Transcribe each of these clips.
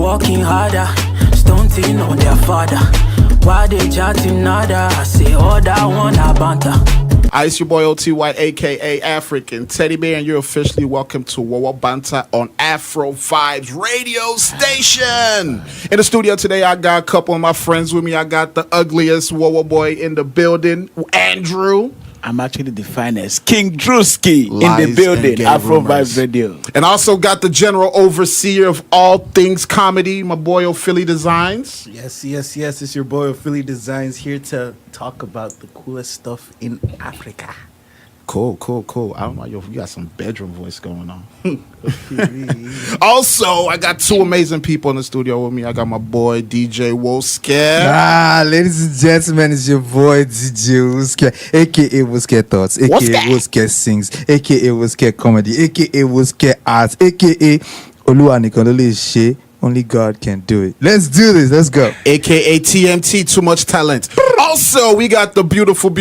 working harder. Stunting on their father. Why they chatting nada? I say all that one a banter. It's your boy OTY, aka African Teddy Bear, and you're officially welcome to WOWO Banter on Afro Vibes radio station. In the studio today, I got a couple of my friends with me. I got the ugliest WOWO boy in the building, Andrew. I'm actually the finest, King Drewski, in the building, Afro Vibes Radio. And also got the general overseer of all things comedy, my boy Philly Designs. Yes. It's your boy Philly Designs here to talk about the coolest stuff in Africa. Cool. I don't know, you got some bedroom voice going on. Also, I got two amazing people in the studio with me. I got my boy DJ Woske. Ladies and gentlemen, it's your boy DJ Woske, aka Woske Thoughts, aka Woske Sings, aka Woske Comedy, aka Woske Arts, aka Oluwanikolole She. Only God can do it. Let's do this. Let's go. AKA TMT, too much talent. Also, we got the beautiful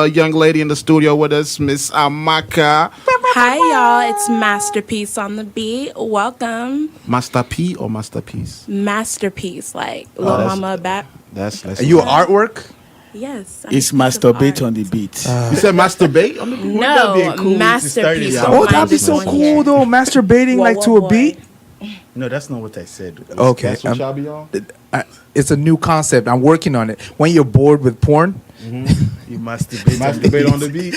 young lady in the studio with us, Miss Amaka. Hi, y'all. It's Masterpiece on the beat. Welcome. Master P or Masterpiece? Masterpiece, like Lil Mama Bap. That's Are you an artwork? Yes. It's masturbate on the beat. You said masturbate on the beat? No, Masterpiece. Oh, that'd be so cool, though. Masturbating like to a beat. No, that's not what I said. Okay. That's what y'all be on? It's a new concept. I'm working on it. When you're bored with porn, You masturbate on the beat.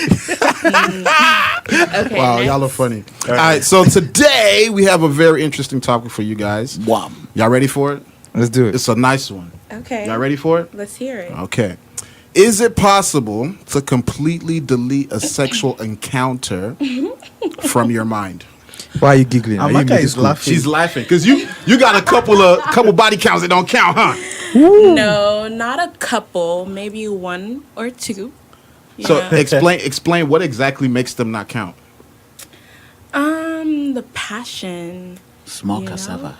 Okay. Wow, next. y'all are funny. All right, so today we have a very interesting topic for you guys. Wow. Y'all ready for it? let's do it. It's a nice one. Okay. Y'all ready for it? Let's hear it. Okay. Is it possible to completely delete a sexual encounter from your mind? Why are you giggling? Are you in Amaka middle is school? laughing. She's laughing because you got a couple body counts that don't count, huh? No, not a couple. Maybe one or two. So Yeah. explain what exactly makes them not count. The passion. Small You know? cassava.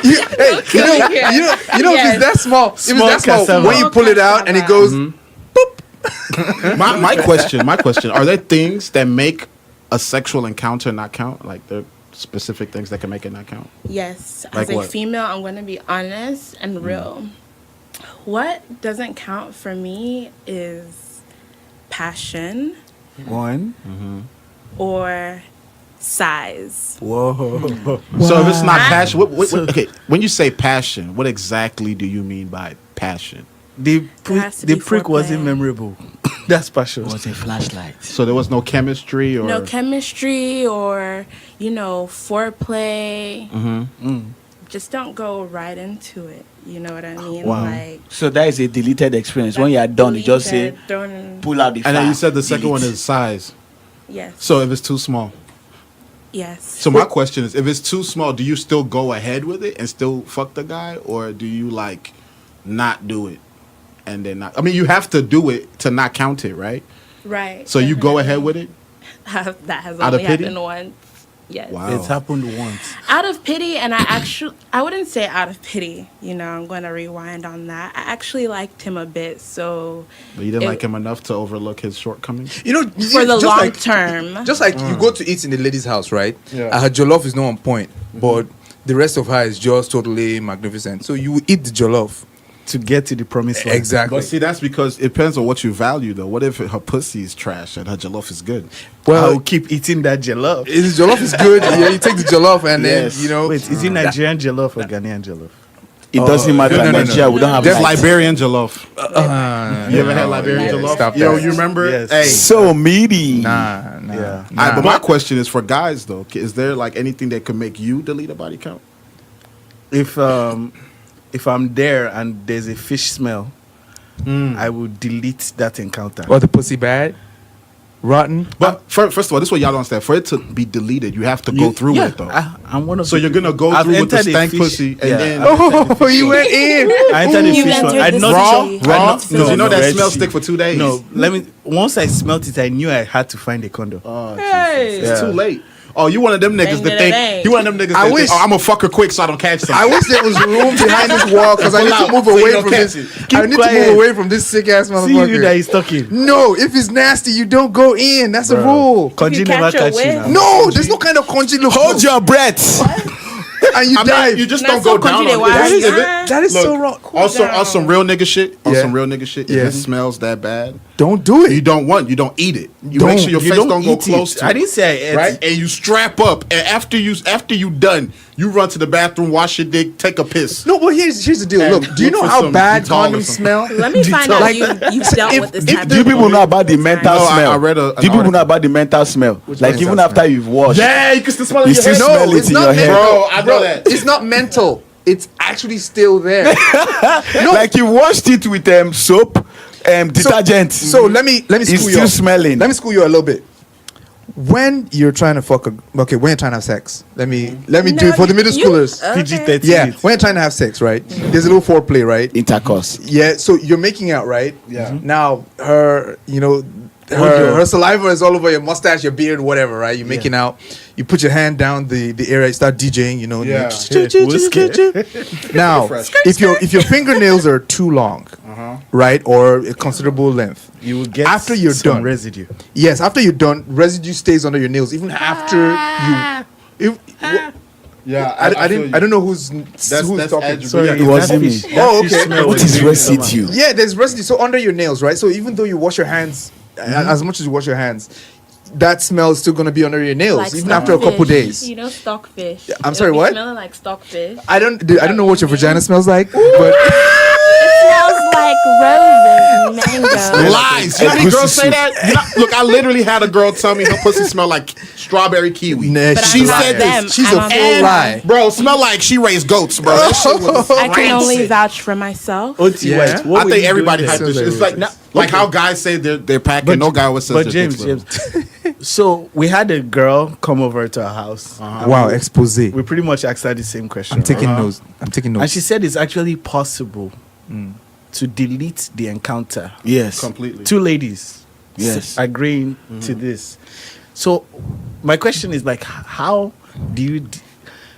You know, if it's that small, cassava. when you pull it out and it goes, My question: are there things that make a sexual encounter not count? Like there are specific things that can make it not count? Yes. Like As a what? female, I'm going to be honest and real. What doesn't count for me is passion One. or size. Whoa. So if it's not passion, okay. When you say passion, what exactly do you mean by passion? The has to the be prick wasn't foreplay. memorable. That's passion. Was a flashlight. So there was no chemistry, or No chemistry or, foreplay. Just don't go right into it. You know what I mean? Wow. Like, So that is a deleted experience. When you are done, you just say, pull out the and then you file, said the second delete. one is size. Yes. So if it's too small, Yes. so my question is, if it's too small, do you still go ahead with it and still fuck the guy, or do you like not do it and then not? I mean, you have to do it to not count it, right? Right. So you go ahead with it. That has Out of only pity? happened once. Yes. Wow. It's happened once. Out of pity, and I wouldn't say out of pity. I'm going to rewind on that. I actually liked him a bit, so But you didn't It- like him enough to overlook his shortcomings. for the just long like, term. Just like you go to eat in the lady's house, right? Yeah. Her jollof is not on point, but the rest of her is just totally magnificent. So you eat the jollof. To get to the promised land. Exactly. But see, that's because it depends on what you value, though. What if her pussy is trash and her jollof is good? Well, I'll keep eating that jollof. the jollof is good. Yeah, you take the jollof and then, Wait, is it Nigerian jollof or Ghanaian jollof? It doesn't matter. no, In no, Nigeria, we don't have That's lights. Liberian jollof. You ever had no, Liberian yeah, jollof? stop Yo, that. you remember? Yes. Hey. So meaty. Nah. Yeah. All right, but my question is for guys, though. Is there like anything that could make you delete a body count? If I'm there and there's a fish smell, I will delete that encounter. Or the pussy bad, rotten. But first of all, this is what y'all don't understand. For it to be deleted, you have to go through with it, though. I'm one of So the you're gonna go I've through with the entered a stank fish- pussy, and yeah, then Oh, you went in. I entered the You fish one. I entered the not raw, fish. raw. Because No, you know that Red smell Sea. stick for 2 days. No, once I smelt it, I knew I had to find a condom. Oh, Hey. Jesus. It's Yeah. too late. Oh, you one of them niggas to think. You one of them niggas that think, I'm gonna fuck her quick so I don't catch something. I wish there was room behind this wall because I need to move away from this. I need to move away from this sick ass motherfucker. See you that he's talking. No, if it's nasty, you don't go in. That's a rule. Conji never catch you now. No, there's no kind of conji. Look, Hold your breath. And you dive. You just don't go down on it. That is so wrong. On some real nigga shit. If Yeah. it smells that bad, Don't do it. you don't eat it. You make sure your face don't go close to it. I didn't say I ate right? it. And you strap up, and after you done, you run to the bathroom, wash your dick, take a piss. No, but here's the deal. And Look, do you look know for how some bad Dettol or condoms something. smell? Let me find out Like, you've dealt with this type Do you people know about the mental No, smell? I read an Do you people article. know about the mental smell? Like mental even smell? after you've washed, Yeah, you can still smell it you in your still head. smell it in your head. Bro, I know that. It's not mental. It's actually still there. No, Like you washed it with soap, detergent. So let me school It's you. still up. smelling. Let me school you a little bit. When you're trying to when you're trying to have sex, let me do it for the middle schoolers. PG-13. Yeah, when you're trying to have sex, right? There's a little foreplay, right? Intercourse. Yeah, so you're making out, right? Yeah. Now her saliva is all over your mustache, your beard, whatever, right? You're making out. You put your hand down the area, you start DJing, Yeah. Now, if your fingernails are too long, right, or a considerable length, You will get after you're some done. residue. Yes, after you're done, residue stays under your nails even after you. Yeah, I don't know who's That's talking. Andrew. Sorry, Yeah, it it was wasn't fish. me. Oh, okay. What is residue? Yeah, there's residue. So under your nails, right? So even though you wash your hands, as much as you wash your hands, that smell is still gonna be under your nails Like even after a couple stockfish. days. You know stockfish. I'm sorry, what? Smelling like stockfish. I don't know what your vagina smells like, but Smells like roses, mango. Lies. You know how many girls say that? Look, I literally had a girl tell me her pussy smelled like strawberry kiwi. nah, But She I'm not said them. this. she's I'm a on full them. lie. Bro, smell like she raised goats, bro. That shit was I can only rancid. vouch for myself. OT Yeah. White. what I were think you everybody doing had there? this. It's like how guys say they're packing. No guy always says But they're James, dick's little. so we had a girl come over to our house. Wow, expose. We pretty much asked her the same question. I'm taking right? notes. I'm taking notes. And she said it's actually possible to delete the encounter. Yes. Completely. Two ladies Yes. agreeing to this. So my question is like, how do you...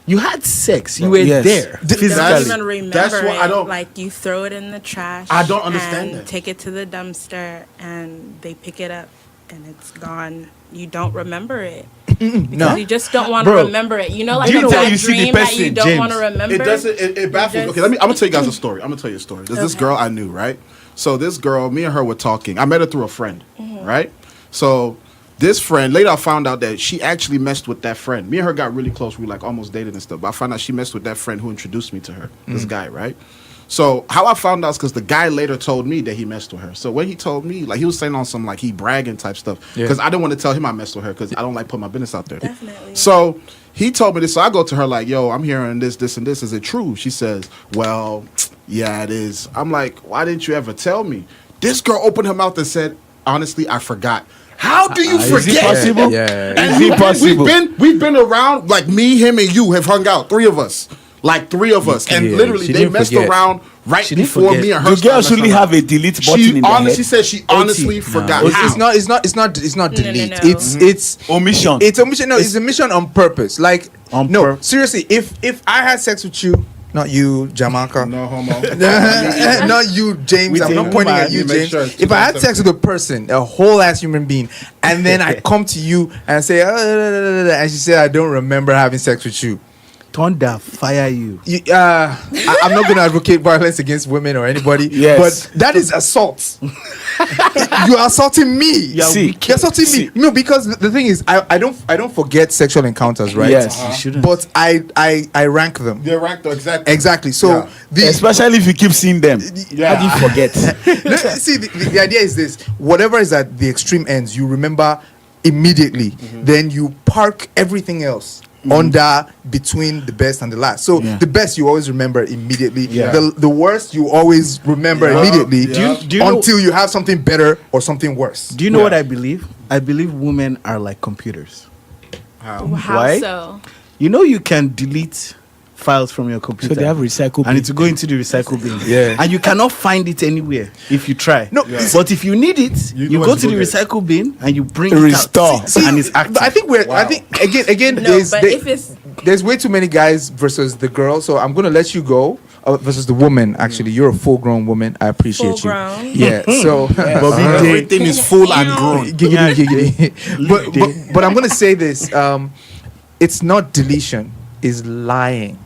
You had sex. You were Yes. there You don't physically. even remember That's what I it. don't- Like you throw it in the trash. I don't understand and that. Take it to the dumpster, and they pick it up, and it's gone. You don't remember it. no. You just don't want to Bro, remember it. You know, like do you a know when bad you see the dream that you person, don't James? want to remember. It doesn't. It baffles me. Okay, I'm gonna tell you guys a story. I'm gonna tell you a story. There's this Okay. girl I knew, right? So this girl, me and her were talking. I met her through a friend, right? So this friend, later I found out that she actually messed with that friend. Me and her got really close. We like almost dated and stuff. But I found out she messed with that friend who introduced me to her. This guy, right? So how I found out is because the guy later told me that he messed with her. So when he told me, like he was saying on some like he bragging type stuff. Because I didn't want to tell him I messed with her because I don't like putting my business out there. Definitely. So he told me this. So I go to her like, yo, I'm hearing this, this, and this. Is it true? She says, well, yeah, it is. I'm like, why didn't you ever tell me? This girl opened her mouth and said, honestly, I forgot. How do you Is it forget? possible? Yeah. And Is it possible? we've been around, like me, him, and you have hung out. Three of us. Like three of us. And Yeah, literally she they didn't messed forget. around right She didn't before forget. me and her. Do girls started really messing have around. a delete button She in their honestly head? said she honestly forgot. It's how. not delete. no. It's Omission. It's omission. No, it's a mission on purpose. Like On no, purpose. seriously. If I had sex with you, not you, Jamaica. No homo. Not you, James. With I'm a not pointing woman, at you, you make James. sure it's If I had sex with a person, a whole ass human being, and then I come to you and say, and she said, I don't remember having sex with you. Thunder, fire you. I'm not going to advocate violence against women or anybody, Yes. but that is assault. You are assaulting me. See, You're assaulting me. No, because the thing is, I don't forget sexual encounters, right? Yes. You shouldn't. But I rank them. They're ranked exactly. Exactly. So Yeah. Especially if you keep seeing them. Yeah. How do you forget? See, the idea is this: whatever is at the extreme ends, you remember immediately. Then you park everything else under between the best and the last. So Yeah. the best you always remember immediately. Yeah. The worst you always remember Yeah. immediately. Yeah. Do you know- until you have something better or something worse. Do you know Yeah. what I believe? I believe women are like computers. How? How Why? so? You know you can delete files from your computer. So they have recycle and bin. it will go into the recycle bin. Yeah. And you cannot find it anywhere if you try. No, But if you need it, You you know go what to to the go get. recycle bin and you bring Restore. it out. And it's active. But I think I think again No, there's but if it's there's way too many guys versus the girl. So I'm gonna let you go versus the woman. Actually, you're a full-grown woman. I appreciate full you. grown, Yeah. So, Bobby J. Everything is full and grown. giggity, giggity. But I'm gonna say this. It's not deletion. It's lying.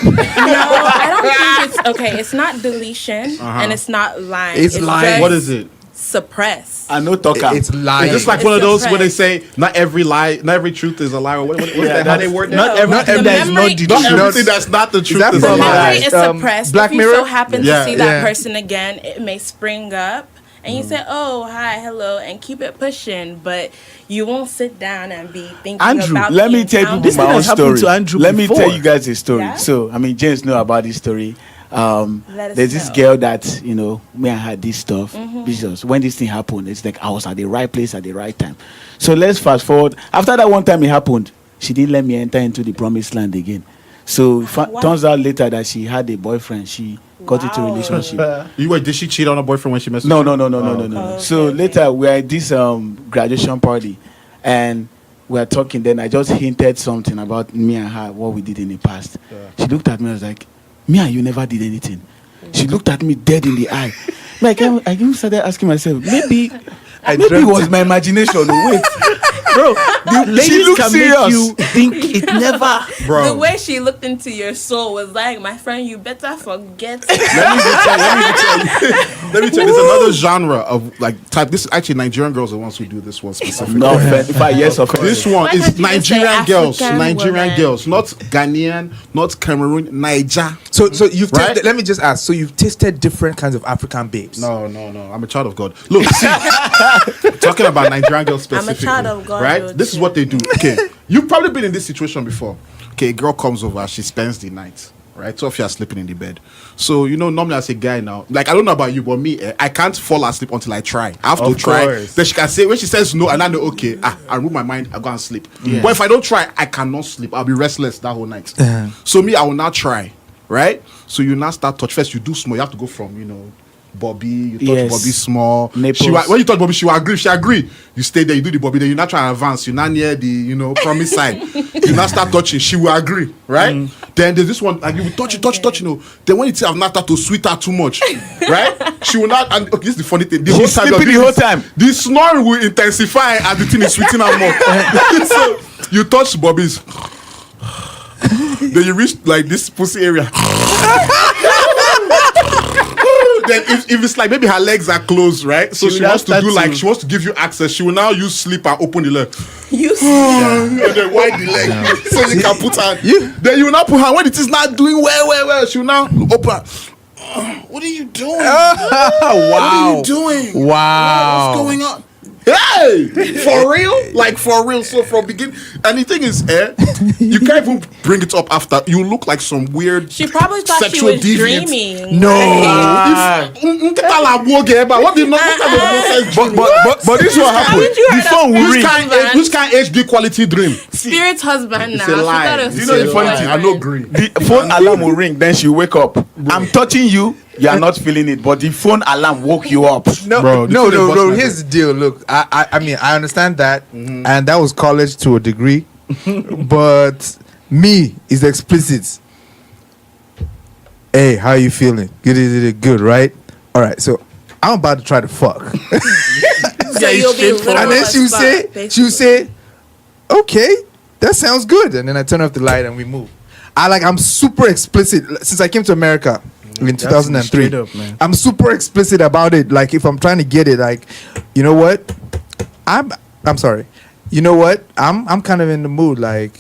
no, I don't think it's okay. It's not deletion and it's not lying. It's lying. just What is it? Suppress. I know talker. It's lying. It's just like It's one of those where they suppressed. say not every lie, not every truth is a lie. Or what's that? How they word that? Not everything the that is memory- not Not deletion. everything that's not the truth that is The a from lie. memory is Um, suppressed. Black if you Mirror? so happen Yeah. to see that Yeah. person again, it may spring up and you say, "Oh, hi, hello," and keep it pushing. But you won't sit down and be thinking Andrew, about. Let the me tell you encounter. This my thing own has happened story. to Andrew Let me before. tell you guys a story. Yeah? So, I mean, James know about this story. Let us There's this know. girl that, you know, me and had this stuff. Jesus, when this thing happened, it's like I was at the right place at the right time. So let's fast forward. After that one time it happened, she didn't let me enter into the promised land again. So Wow. turns out later that she had a boyfriend. She got into a Wow. relationship. Did she cheat on her boyfriend when she messed No, with no, you? no, no, no, Oh, no, no. okay. So Okay. later we are at this graduation party, and we are talking. Then I just hinted something about me and her, what we did in the past. She looked at me. I was like, "Me and you never did anything." She looked at me dead in the eye. Like I even started asking myself, maybe it was my imagination. Wait, Bro, she ladies looked can serious. make you think it never. Bro. The way she looked into your soul was like, "My friend, you better forget." Let me tell you, there's another genre of like type. This is actually Nigerian girls are the ones who do this one specifically. no offense. If I yes, of course. This one Why is can't you just say Nigerian girls, African Nigerian women? girls, not Ghanaian, not Cameroon, Niger. So you've Right? tasted, let me just ask. So you've tasted different kinds of African babes. No. I'm a child of God. Look, see, talking about Nigerian girls I'm a specifically. child of God, right? though, This is too. what they do. Okay, you've probably been in this situation before. Okay, a girl comes over, she spends the night. Right, two of you are sleeping in the bed. So normally as a guy now, like I don't know about you, but me, I can't fall asleep until I try. I have to Of try. course. Then she can say when she says no, and I know okay, I remove my mind, I go and sleep. But if I don't try, I cannot sleep. I'll be restless that whole night. So me, I will not try. Right? So you now start touch first. You do small. You have to go from Bobby. You touch Yes. Bobby small. Nipples. When you touch Bobby, she will agree. She agree. You stay there. You do the Bobby. Then you not try and advance. You not near the promise side. You now start touching. She will agree. Right? Then there's this one. Like you will touch. Then when it's I've not start to sweet her too much. Right? She will not. And okay, this is the funny thing. The She's whole time sleeping you're the whole doing time. this, the snoring will intensify as the thing is sweeting her more. So you touch Bobby's. Then you reach like this pussy area. Then if it's like maybe her legs are closed, right? So She she will wants to now do start like to- she wants to give you access. She will now use sleep and open the leg. You And then wide the leg so you can put her. Then you will now put her when it is not doing well. She will now open her. What are you doing? What are you doing? Wow. What's going on? Hey, for real? Like for real. So from beginning, and the thing is, you can't even bring it up after. You look like some weird. She probably thought she sexual was deviant. dreaming. No. What the nonsense? But this is what happened. Haven't you The heard phone of will this ring. kind Which kind HD quality dream? Spirit's husband now. It's She a thought lie. it was You know the funny Spirit's thing? I husband. know green. The phone alarm will ring, then she wake up. I'm touching you. You are not feeling it, but the phone alarm woke you up. No, Bro, no, this is a bust my Here's the deal. Look, I mean, I understand that, and that was college to a degree, but me is explicit. Hey, how you feeling? Good, right? All right. So I'm about to try to fuck, So you'll be literal and then as she'll fuck, say, basically. okay, that sounds good, and then I turn off the light and we move. I'm super explicit since I came to America in 2003. straight up, man. I'm super explicit about it. Like if I'm trying to get it, like, you know what? I'm sorry. You know what? I'm kind of in the mood, like,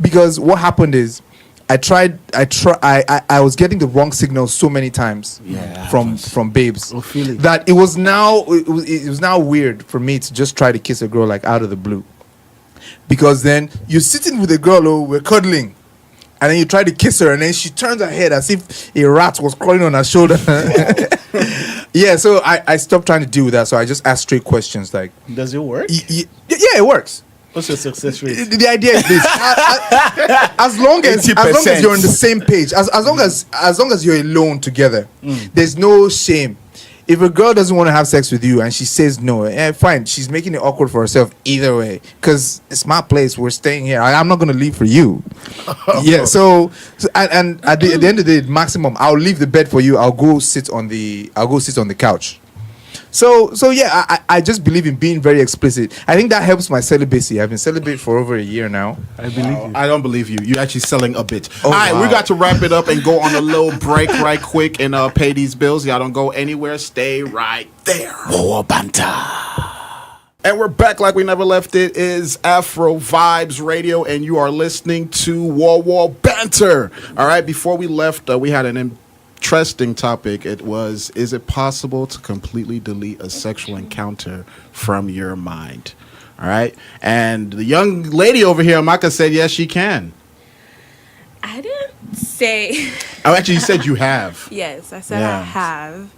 because what happened is I was getting the wrong signal so many times from babes feel it. that it was now weird for me to just try to kiss a girl like out of the blue, because then you're sitting with a girl, we're cuddling, and then you try to kiss her, and then she turns her head as if a rat was crawling on her shoulder. Yeah, so I stopped trying to deal with that. So I just asked straight questions like, Does it work? yeah, it works. What's your success rate? The idea is this: as long as 80%. you're on the same page, as long as you're alone together, there's no shame. If a girl doesn't want to have sex with you and she says no, fine. She's making it awkward for herself either way. Because it's my place. We're staying here. I'm not going to leave for you. Yeah. So and at the end of the day, maximum, I'll leave the bed for you. I'll go sit on the couch. So yeah, I just believe in being very explicit. I think that helps my celibacy. I've been celibate for over a year now. I believe you. I don't believe you. You're actually selling a bit. Oh, All right, wow. we got to wrap it up and go on a little break right quick and pay these bills. Y'all don't go anywhere. Stay right there. Wowo Banter. And we're back like we never left. It is Afro Vibes Radio, and you are listening to Wowo Banter. All right, before we left, we had an interesting topic. It was, is it possible to completely delete a sexual encounter from your mind? All right. And the young lady over here, Amaka, said yes, she can. I didn't say. Oh, actually, you said you have. Yes, I said Yeah. I have.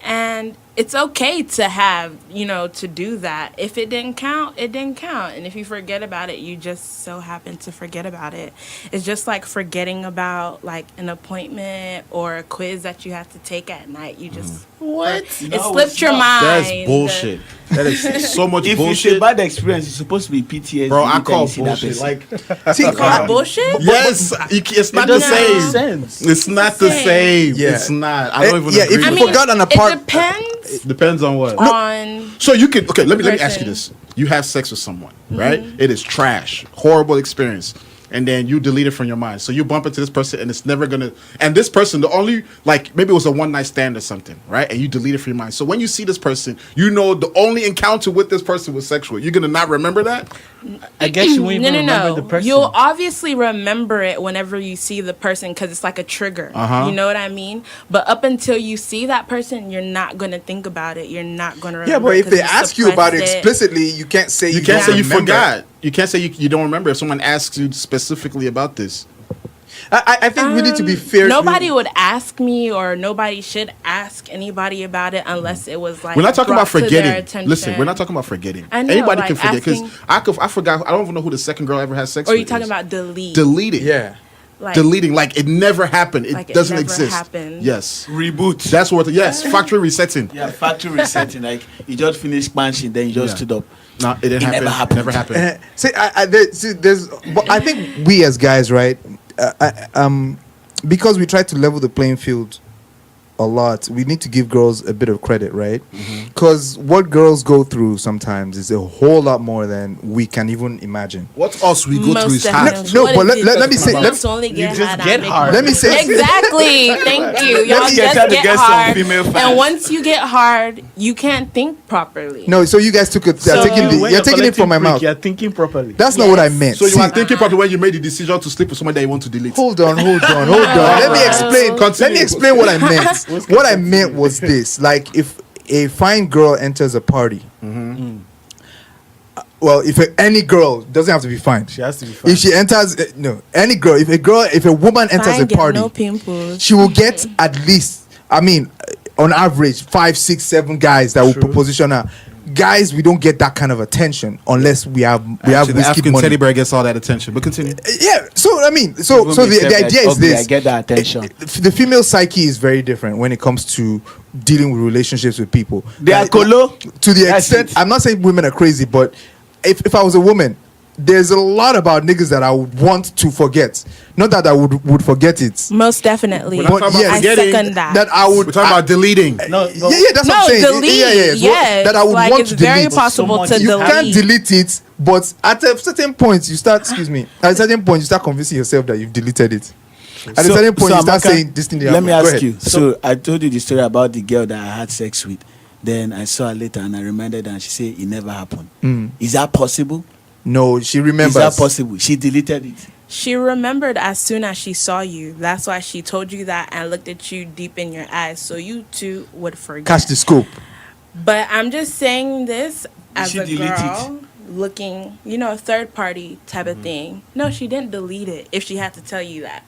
And it's okay to have, to do that. If it didn't count, it didn't count. And if you forget about it, you just so happen to forget about it. It's just like forgetting about like an appointment or a quiz that you have to take at night. You just What? it slipped your mind. That's bullshit. That is so much If it's bullshit. a bad experience, it's supposed to be PTSD. Bro, I anytime call you see that bullshit. person. Like, See, Call bullshit? yes, it's not It the doesn't same. make sense. It's not the same. Yeah. It's not. I don't even Yeah, agree. if with you that. forgot an apart- It depends Depends on what. on So you could let me ask you person. this: you have sex with someone, right? It is trash, horrible experience, and then you delete it from your mind. So you bump into this person, and it's never gonna. And this person, the only maybe it was a one night stand or something, right? And you delete it from your mind. So when you see this person, you know the only encounter with this person was sexual. You're gonna not remember that. I guess you won't even remember the person. You'll obviously remember it whenever you see the person because it's like a trigger. Uh-huh. You know what I mean? But up until you see that person, you're not going to think about it. You're not going to remember Yeah, but it if 'cause they ask you about it suppressed explicitly, you can't say You can't say don't you remember. forgot. You can't say you don't remember if someone asks you specifically about this. I think we need to be fair. Nobody would ask me, or nobody should ask anybody about it unless it was like. We're not talking about brought to their forgetting. attention. Listen, we're not talking about forgetting. I know, Anybody like can forget because asking- I forgot. I don't even know who the second girl ever had sex Or with. you talking is. about delete? Deleting? Yeah. Like, Deleting, like it never happened. It Like it doesn't never exist. happened. Yes, Reboot. that's what. Yes, factory resetting. Yeah, factory resetting. Like you just finished punching, then you just Yeah. stood up. No, it didn't It happen. never happened. Never happened. There's. But I think we as guys, right? Because we try to level the playing field a lot, we need to give girls a bit of credit, right? Because what girls go through sometimes is a whole lot more than we can even imagine. What else we go Most through is definitely. hard. No, What but is let it? me say- let me- Let's only get just hard. get I'm hard. Let me say Exactly. Thank you. Y'all Let's just try to get get some hard. female fans. And once you get hard, you can't think properly. No, so you guys took it. So- You're taking it from my mouth. You're thinking properly. That's not what I Yes. meant. So you See, are thinking probably when you made the decision to sleep with someone that you want to delete. hold on. Let me explain. Let me explain what I meant. What I meant was this: like, if a fine girl enters a party, well, if any girl doesn't have to be fine. She has to be fine. If she enters, any girl, if a woman enters Fine, a get party, no pimples. she will get at least, on average, 5, 6, 7 guys that will proposition her. Guys, we don't get that kind of attention unless we have Actually, the whiskey African money. teddy bear gets all that attention. But continue. Yeah, so Even the myself, idea like, is ugly, this: I get that attention. the female psyche is very different when it comes to dealing with relationships with people. They are Like, colo. to the That's extent, it. I'm not saying women are crazy, but if I was a woman, there's a lot about niggas that I would want to forget. Not that I would forget it, Most definitely. We're not talking about I forgetting. second that. that I would. We're talking about deleting. No, yeah, that's what I'm no, saying. delete. Yeah. Yes. That I would like want it's to very delete. possible So to much You delete. can't delete it, but at a certain point you start. Excuse me. At a certain point you start convincing yourself that you've deleted it. At a certain point you start Amaka, saying this thing. Let me Go ask ahead. you. So I told you the story about the girl that I had sex with. Then I saw her later and I reminded her and she said it never happened. Is that possible? No, she Is remembers. that possible? She deleted it. She remembered as soon as she saw you. That's why she told you that and looked at you deep in your eyes, so you too would forget. Catch the scope. But I'm just saying this as she a delete it? girl looking, a third party type of thing. No, she didn't delete it if she had to tell you that.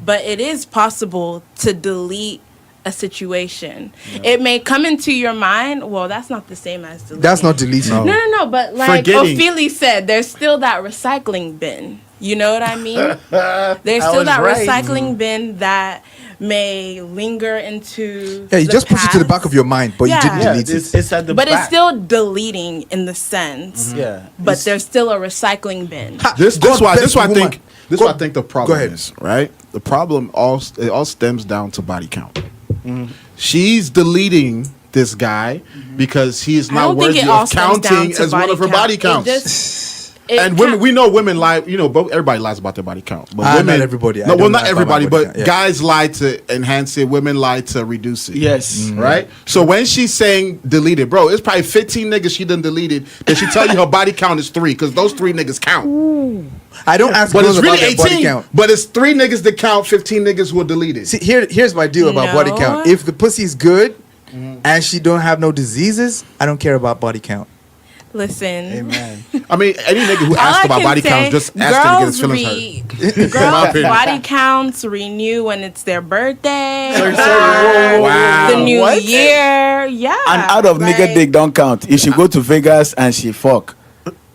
But it is possible to delete a a situation. It may come into your mind. Well, that's not the same as deleting. That's not deleting. No. But like Forgetting. Ophelia said, there's still that recycling bin. You know what I mean? There's I still was that right. recycling bin that may linger into. Yeah, you the just push it to the back past. of your mind, but you Yeah. didn't Yeah, delete it's, it. it's at the But back. it's still deleting in the sense. Yeah. But It's- there's still a recycling bin. This God why bless I the think woman. I think the problem ahead. is, right? The problem all stems down to body count. She's deleting this guy because he is I not don't think worthy it all of stems down counting to as one of her body It counts. And women, we know women lie. You know, both everybody lies about their body count. But women, not everybody. I No, well, don't not lie about my everybody, body but count, yeah. guys lie to enhance it. Women lie to reduce it. Yes. Right. So when she's saying deleted, bro, it's probably 15 niggas she done deleted. That she tell you her body count is 3 because those 3 niggas count. I don't ask But girls it's about really their body 18. count. But it's 3 niggas that count, 15 niggas who are deleted. See, here's my deal about body No. count. If the pussy is good and she don't have no diseases, I don't care about body count. Listen. Amen. I mean, any nigga who All asks I about can body say, counts just ask to get his girls feelings hurt. girls' opinion. body counts renew when it's their birthday, Sorry, or Wow. the new What? year. Yeah. And out of nigga like- dick don't count. If she go to Vegas and she fuck,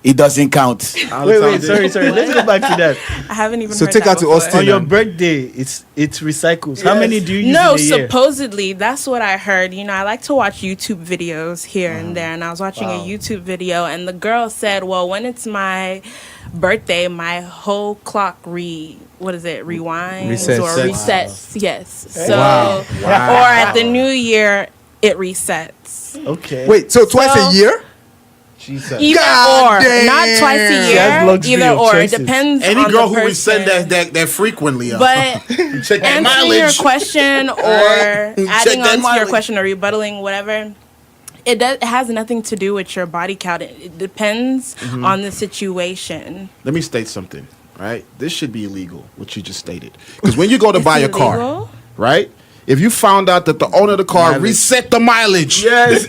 it doesn't count. Wait, sorry. Let's go back to that. I haven't even So heard take that her to before. Austin. On your birthday, it recycles. How many do you use No, in a year? supposedly that's what I heard. You know, I like to watch YouTube videos here and there, and I was watching a YouTube video, and the girl said, "Well, when it's my birthday, my whole clock rewinds Resets. or resets." Yes. So, Wow. or at the new year, it resets. Okay. Wait, so twice So- a year? Either God or, damn. not twice a has year. luxury Either of or, choices. it depends. Any on girl the who we send person. that frequently, But check that answering your mileage. question or Check adding that on to your mileage. question or rebuttaling whatever, it has nothing to do with your body count. It depends Mm-hmm. on the situation. Let me state something, right? This should be illegal, what you just stated. Because when you go to It's buy a car, illegal? right? If you found out that the owner of the car reset the mileage Yes.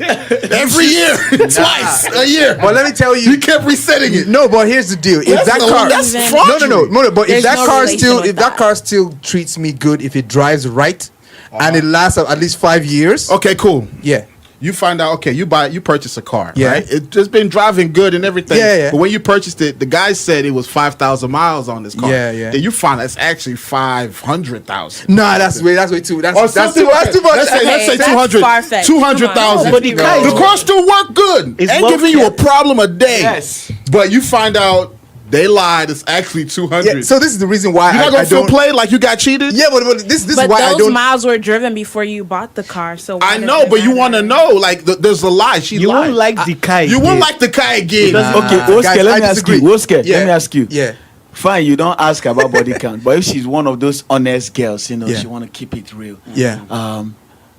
every year, twice a year, But let me tell you, you kept resetting it. no, but here's the deal. If That's that no- car, that's No, fraudulent. no, but There's if that no car relation still, with if that that. car still treats me good, if it drives right, and it lasts at least 5 years, Okay, cool. yeah, You find out, okay, you purchase a car, Yeah. right? It's just been driving good and everything. Yeah. But when you purchased it, the guy said it was 5,000 miles on this car. Yeah. Then you find out it's actually 500,000. nah, that's way too. That's Or that's something too. That's like too much. Let's say, Okay, that's 200, far-fetched. 200,000. But the car is- the car still work good. It's Ain't well giving you a kept. problem a day. Yes. But you find out they lied. It's actually 200. Yeah, so this is the reason why you're not I gonna feel don't. played like you got cheated. Yeah, but this is But why I those don't. miles were driven before you bought the car. So why I does know, it but you matter? want to know. Like, there's a lie. She You lied. won't like the car. You won't like the guy again. Okay, Oscar, guys, I let me ask disagree. you. Oscar, Yeah. let me ask you. Yeah. Fine, you don't ask about body count, but if she's one of those honest girls, you know, Yeah. she want to keep it real. Yeah.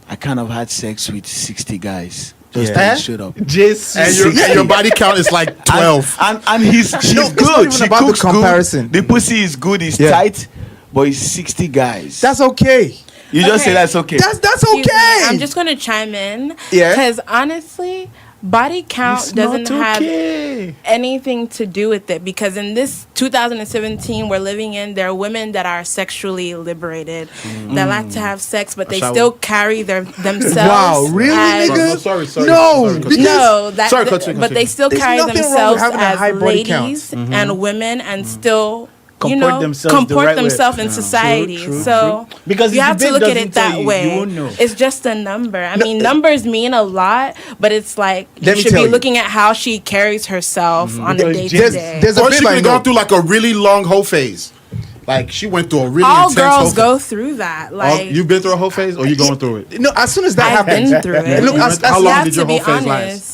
I kind of had sex with 60 guys. Just Yeah. to shut up. Jesus. And your body count is like 12. And she's No, it's not good. even She about the cooks comparison. good. The pussy is good. It's Yeah. tight, but it's 60 guys. That's okay. You just say Okay. that's okay. That's Excuse me, okay. I'm just gonna chime in. Yeah. Because honestly, body count It's doesn't not have okay. anything to do with it, because in this 2017 we're living in, there are women that are sexually liberated that like to have sex, but they Shall still carry themselves. Wow, really, as- nigga? Sorry. No, Sorry, because- No, that, Sorry, continue, but they continue. still There's carry nothing wrong with themselves having a as high body count. ladies and women, and still Comport themselves the comport right way. themselves in society. True, so Because you if have the to babe look at doesn't it that tell you, way. you won't know. It's just a number. I mean, numbers mean a lot, but it's like you Let me should tell be you. looking at how she carries herself on a Because day to There's, day. there's a Or she babe could I have know. gone through like a really long hoe phase. Like she went through a really All intense girls hoe go through that. phase. Like You've been through a hoe phase, or you going through it? No, as soon as that I've happens, been through it. look, How You long have did to your be whole phase last? honest.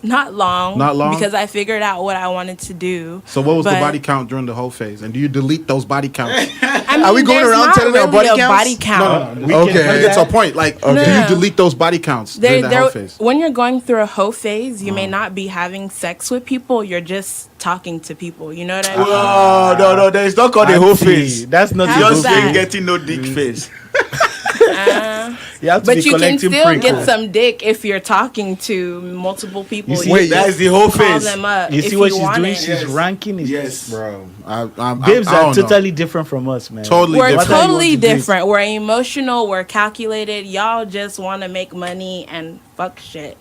Not long. Not long? Because I figured out what I wanted to do. So what was the But- body count during the whole phase? And do you delete those body counts? I mean, Are we going there's around not telling our really body a counts? body count. We Okay. can get to a point. Like, do you No. delete those body counts during the whole phase? When you're going through a hoe phase, you may not be having sex with people. You're just talking to people. You know what I mean? Oh, no, there is not called a whole Auntie, face. That's not How's Just that? getting no dick face. You have to But be you can collecting still get Pringles. some dick if you're talking to multiple people. You see- You Wait, That is the whole call face. them up You if see what you she's want doing? it. She's ranking it. Yes. Bro, Babes I are don't know. totally different from us, man. Totally We're different. totally What do you want to do? different. We're emotional. We're calculated. Y'all just want to make money and fuck shit.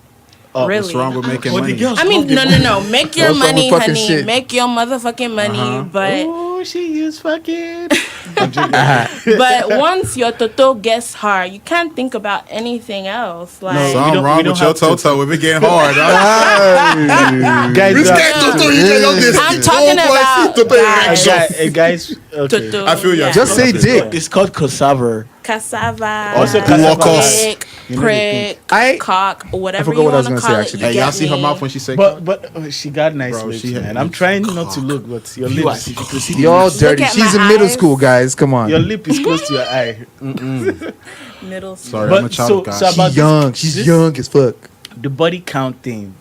Really? What's wrong with making But money? the girls I mean, love no. Make your What's wrong money, with fucking honey. shit? Make your motherfucking money. But Oh, she is fucking. but once your toto gets hard, you can't think about anything else. Like We Something don't- wrong we don't with your have to- Toto. If it getting hard, Guys, This can't Toto. You can't know this. I'm talking about guys. guys, okay. Toto, I feel you. yeah. Just say dick. It's called cassava. cassava, Also dick, You know the prick, I- cock, whatever forgot you what I was want to gonna call say, it. actually. You Hey, y'all get see her me? mouth when she say But she got nice Bro, lips, she had man. I'm lips. trying not to look, but your You are, lips, if you could see You're all dirty. at She's my in middle eyes. school, guys. Come on. your lip is close to your eye. Middle school. Sorry, I'm a But child so guy. about She's young. She's this- young as fuck. The body count thing.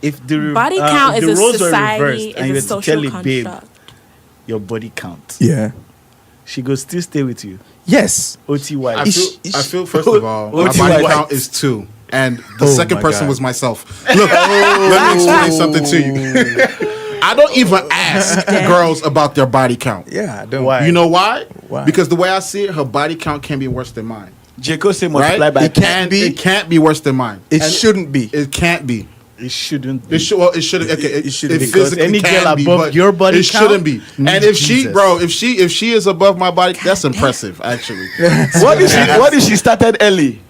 If the Body count if is the a roles were society, reversed and you were is a to tell social a babe construct. your body count, Yeah. she goes still stay with you. Yes. OTY. I feel first of all, my What body you count like? is 2. And the Oh second my person God. was myself. Look, let me explain something to you. I don't even ask girls about their body count. Yeah. I don't. Why? You know why? Why? Because the way I see it, her body count can be worse than mine. Jacob say Right? multiply by It can't 10. be. It can't be worse than mine. It And shouldn't be. It can't be. It shouldn't be. It should. Well, it should. Okay, It shouldn't it be. Because physically any can girl be, above but your body it shouldn't be. count? And if she, Jesus. bro, if she is above my body, that's impressive. Actually, What if she started early?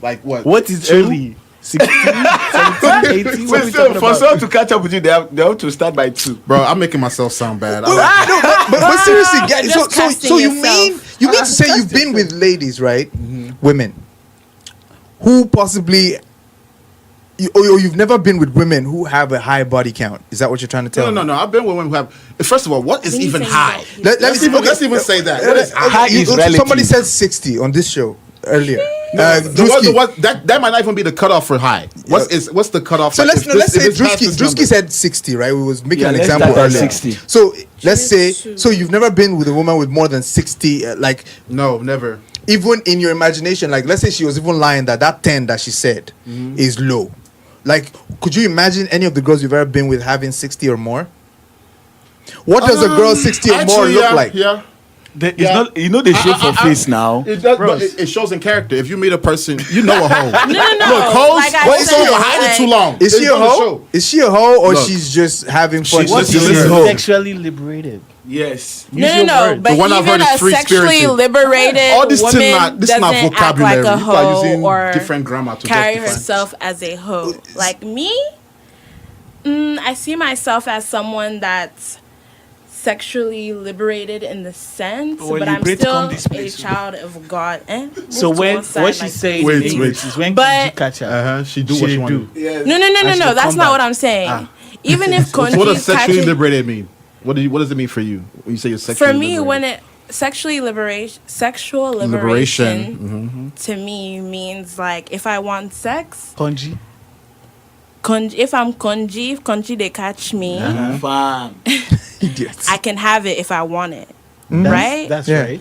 like what? What is early? 16, 17, 18? What are we talking For about? someone to catch up with you, they have to start by 2. Bro, I'm making myself sound bad. But seriously, guys. Just So casting you yourself. mean to say you've been with ladies, right? Women who possibly. Or you've never been with women who have a high body count. Is that what you're trying to tell me? No. I've been with women who have. First of all, what is When you even say you high? don't- Let's even say that. What is high? High is relative. Somebody said 60 on this show earlier. That might not even be the cutoff for high. What's the cutoff? So like, let's say if it's past this Drewski number? said 60, right? We was making Yeah, an let's example start at earlier. 60. So let's say, True. so you've never been with a woman with more than 60, like No, never. even in your imagination, like let's say she was even lying that 10 that she said is low. Like, could you imagine any of the girls you've ever been with having 60 or more? What does a girl 60 or more Actually, look yeah, like? Yeah. It's Yeah. not, you know, the shape for face now. It does, Bros. but it shows in character. If you meet a person, you know a hoe. No. Look, hoes, Like I hoes said, don't hide it too long. Is she They a go to hoe? show. Is she a hoe or Look, she's just having fun? she's What's just- she listen, a hoe. hoe? Sexually liberated. Yes. Use your No. words. But The one I've even heard is a free sexually spirited. liberated All this woman this is not doesn't act vocabulary. like a People are using hoe or different grammar to carry justify. herself as a hoe. Like me, I see myself as someone that's sexually liberated in the sense, When but I'm liberate still come this a place, child of God. So Move to when one side, what she's like- saying Wait, in English is when But- you catch her. She do what she want to do. No, And she'll that's come not back. what I'm saying. Even if What Konji does sexually catches, liberated mean? What does it mean for you when you say you're sexually for me, liberated? when it sexual liberation to me means like if I want sex, Konji. if I'm Konji, if Konji they catch me, Fam. Idiots. I can have it if I want it, right? That's Yeah. right.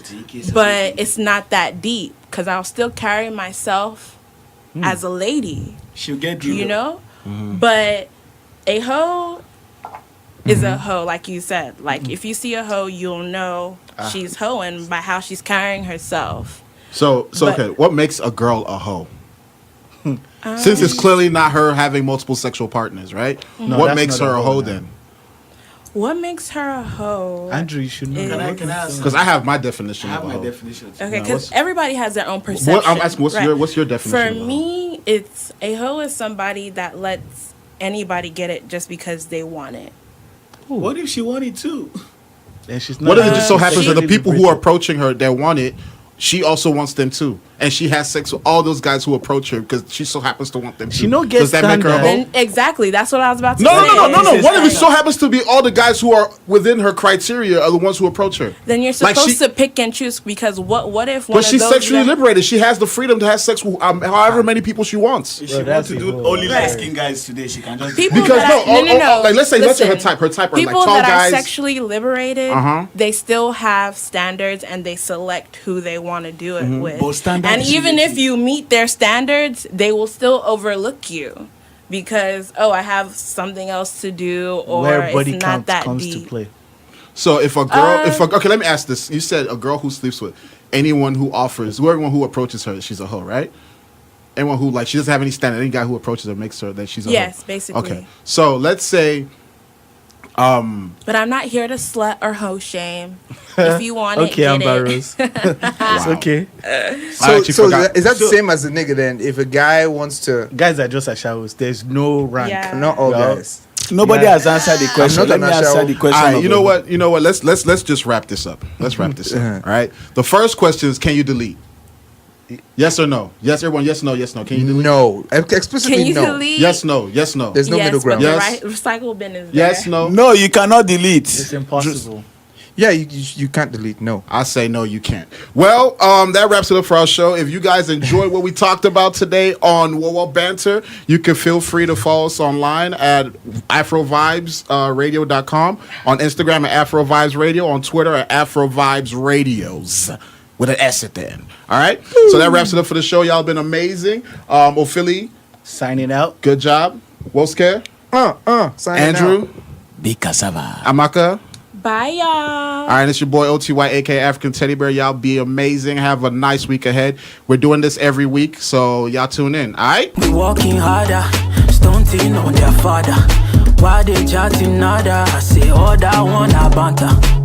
But it's not that deep because I'll still carry myself as a lady, She'll get you. you know. But a hoe is a hoe, like you said. Like if you see a hoe, you'll know she's hoeing by how she's carrying herself. So But- okay, what makes a girl a hoe? Since it's clearly not her having multiple sexual partners, right? No, What that's makes not her a a hoe hoe now. then? What makes her a hoe? Andrew, you should know. Is- that. Can I ask? Because I have my definition I have of a my hoe. definition. Okay, No, because what's- everybody has their own perception. What I'm asking, right? what's your definition? For of a hoe? me, it's a hoe is somebody that lets anybody get it just because they want it. What if she wanted to? And she's not What if it just so sexually happens that the people who are liberated. approaching her that want it, she also wants them too, and she has sex with all those guys who approach her because she so happens to want them. She no get Does that make her a hoe? Then, exactly. That's what I was about to No. say. What if it so happens to be all the guys who are within her criteria are the ones who approach her? Then you're Like supposed to pick and choose because what if one But of she's those sexually guys- liberated. She has the freedom to have sex with however many people she wants. If she wants to do only light skin guys today, she can just. People Because that no, like let's say Listen, her type are like people tall that guys. are sexually liberated, they still have standards and they select who they want to do it with. But standards And is even relative. if you meet their standards, they will still overlook you because I have something else to do, or Where body it's count not that comes deep. to play. So if a girl, okay, let me ask this. You said a girl who sleeps with anyone who offers, everyone who approaches her, she's a hoe, right? Anyone who she doesn't have any standard. Any guy who approaches her makes her that she's a hoe. Yes, basically. Okay, so let's say. But I'm not here to slut or hoe shame. If you want Okay, it, Amber get it. Rose. It's okay. So, actually so forgot. is that the same as a nigga then? If a guy wants to, Guys are just ashawos. There's no rank. Yeah. not all Well, guys. Nobody has answered the question. not Let me an answer Ashawo. the question. All right, of you know it. what? Let's just wrap this up. Let's wrap this up. All right. The first question is, can you delete? Yes or no? Yes, everyone. Yes, no. Yes, no. Can you delete? No, explicitly Can you no. delete? Yes, no. Yes, no. There's no middle But ground. the Yes. recycle bin is there. Yes, no. No, you cannot delete. It's impossible. Yeah, you can't delete. No. I say no, you can't. Well, that wraps it up for our show. If you guys enjoyed what we talked about today on Wowo Banter, you can feel free to follow us online at AfroVibesRadio.com, on Instagram at AfroVibesRadio, on Twitter at AfroVibesRadios with an S at the end. All right? So that wraps it up for the show. Y'all been amazing. Ophili, Signing out. good job. Woske, Signing Andrew, out. Big cassava. Amaka. Bye, y'all. All right, it's your boy OTY, aka African Teddy Bear. Y'all be amazing. Have a nice week ahead. We're doing this every week, so y'all tune in. All right? We working harder, stunting on their father. Why they chatting nada? I say all that one a banter.